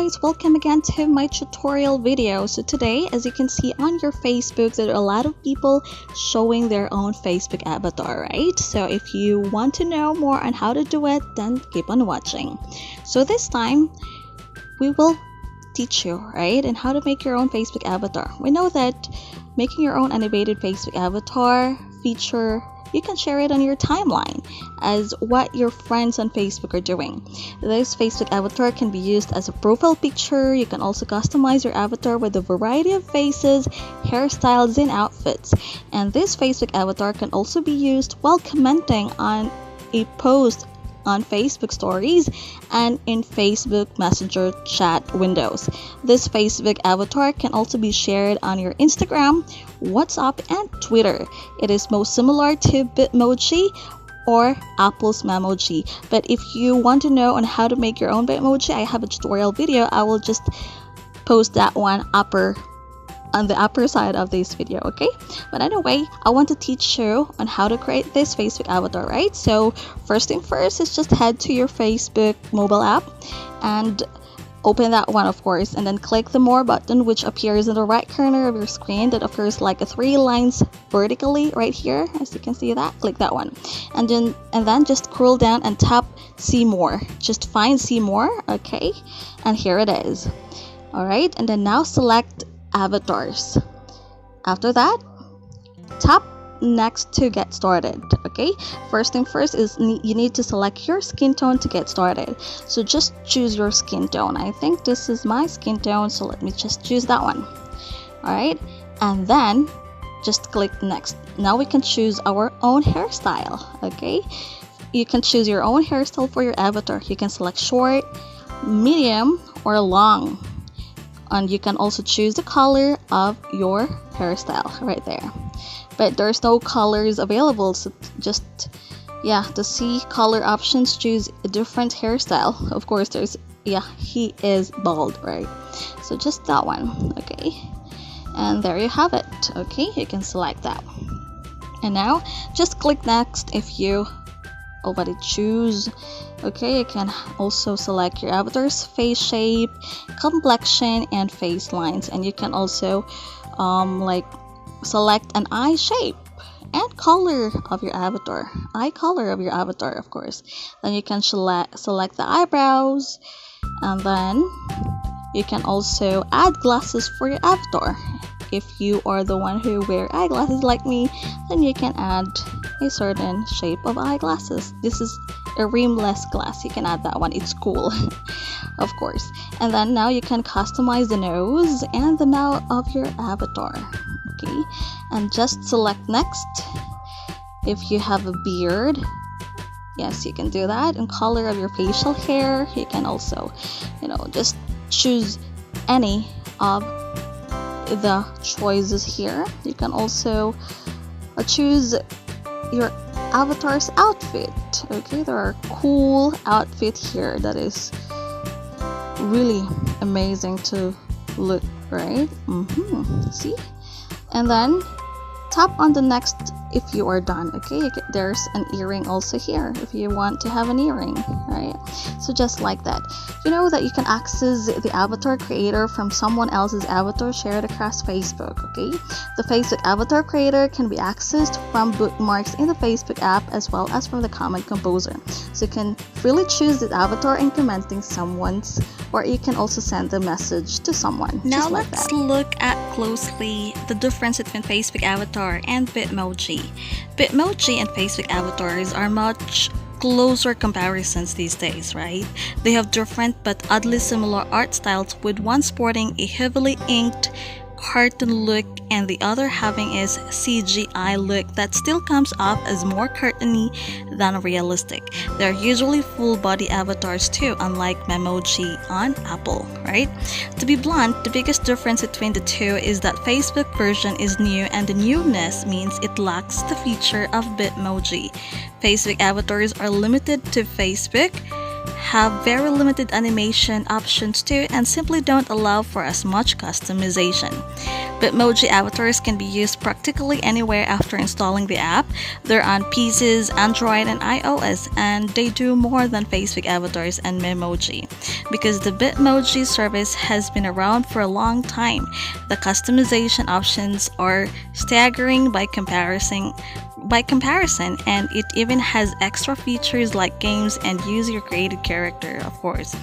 guys, welcome again to my tutorial video. So today, as you can see on your Facebook, there are a lot of people showing their own Facebook avatar, right? So if you want to know more on how to do it, then keep on watching. So this time we will teach you, right, and how to make your own Facebook avatar. We know that making your own animated Facebook avatar feature, you can share it on your timeline as what your friends on Facebook are doing. This Facebook avatar can be used as a profile picture. You can also customize your avatar with a variety of faces, hairstyles, and outfits. And this Facebook avatar can also be used while commenting on a post on Facebook stories and in Facebook Messenger chat windows. This Facebook avatar can also be shared on your Instagram, WhatsApp, and Twitter. It is most similar to Bitmoji or Apple's Memoji. But if you want to know on how to make your own Bitmoji, I have a tutorial video. I will just post that one on the upper side of this video, okay? But anyway, I want to teach you on how to create this Facebook avatar, right? So first thing first is just head to your Facebook mobile app and open that one, of course, and then click the more button, which appears in the right corner of your screen. That appears like a 3 lines vertically right here, as you can see that. Click that one, and then just scroll down and tap see more. Just find see more, okay? And here it is. All right, and then now select avatars. After that, tap next to get started, okay? First thing first is you need to select your skin tone to get started. So just choose your skin tone. I think this is my skin tone, so let me just choose that one. All right, and then just click next. Now we can choose our own hairstyle, okay? You can choose your own hairstyle for your avatar. You can select short, medium, or long. And you can also choose the color of your hairstyle right there. But there's no colors available, so just to see color options, choose a different hairstyle. Of course, he is bald, right? So just that one, okay? And there you have it, okay? You can select that. And now just click next if you already choose. Okay, you can also select your avatar's face shape, complexion, and face lines, and you can also select an eye shape and color of your avatar, eye color of your avatar, of course. Then you can select the eyebrows, and then you can also add glasses for your avatar. If you are the one who wear eyeglasses like me, then you can add a certain shape of eyeglasses. This is a rimless glass. You can add that one. It's cool, of course. And then now you can customize the nose and the mouth of your avatar. Okay, and just select next. If you have a beard, yes, you can do that. And color of your facial hair, you can also, just choose any of the choices here. You can also choose your avatar's outfit. Okay, there are cool outfit here that is really amazing to look, right? See? And then tap on the next if you are done. Okay, there's an earring also here if you want to have an earring, right? So just like that. You know that you can access the avatar creator from someone else's avatar shared across Facebook, okay? The Facebook avatar creator can be accessed from bookmarks in the Facebook app as well as from the comment composer. So you can freely choose the avatar in commenting someone's, or you can also send a message to someone. Now let's look at closely the difference between Facebook avatar and Bitmoji. Bitmoji and Facebook avatars are much closer comparisons these days, right? They have different but oddly similar art styles, with one sporting a heavily inked cartoon look and the other having a CGI look that still comes off as more cartoony than realistic. They're usually full body avatars too, unlike Memoji on Apple, right? To be blunt, the biggest difference between the two is that Facebook version is new, and the newness means it lacks the feature of Bitmoji. Facebook avatars are limited to Facebook, have very limited animation options too, and simply don't allow for as much customization. Bitmoji avatars can be used practically anywhere after installing the app. They're on PCs, Android, and iOS, and they do more than Facebook avatars and Memoji. Because the Bitmoji service has been around for a long time, the customization options are staggering by comparison, and it even has extra features like games and use your created character, of course.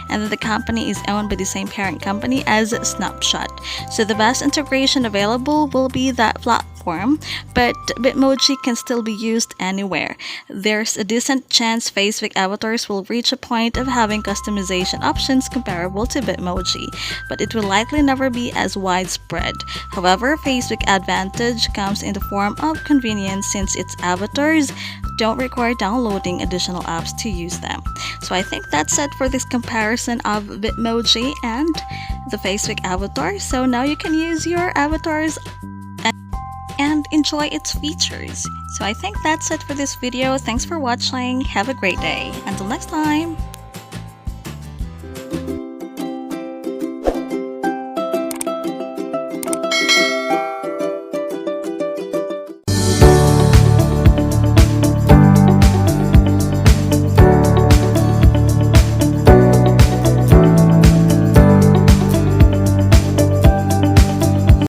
And then the company is owned by the same parent company as Snapshot, so the best integration available will be that platform, but Bitmoji can still be used anywhere. There's a decent chance Facebook avatars will reach a point of having customization options comparable to Bitmoji, but it will likely never be as widespread. However, Facebook advantage comes in the form of convenience since its avatars don't require downloading additional apps to use them. So I think that's it for this comparison of Bitmoji and the Facebook avatar. So now you can use your avatars and enjoy its features. So I think that's it for this video. Thanks for watching. Have a great day. Until next time.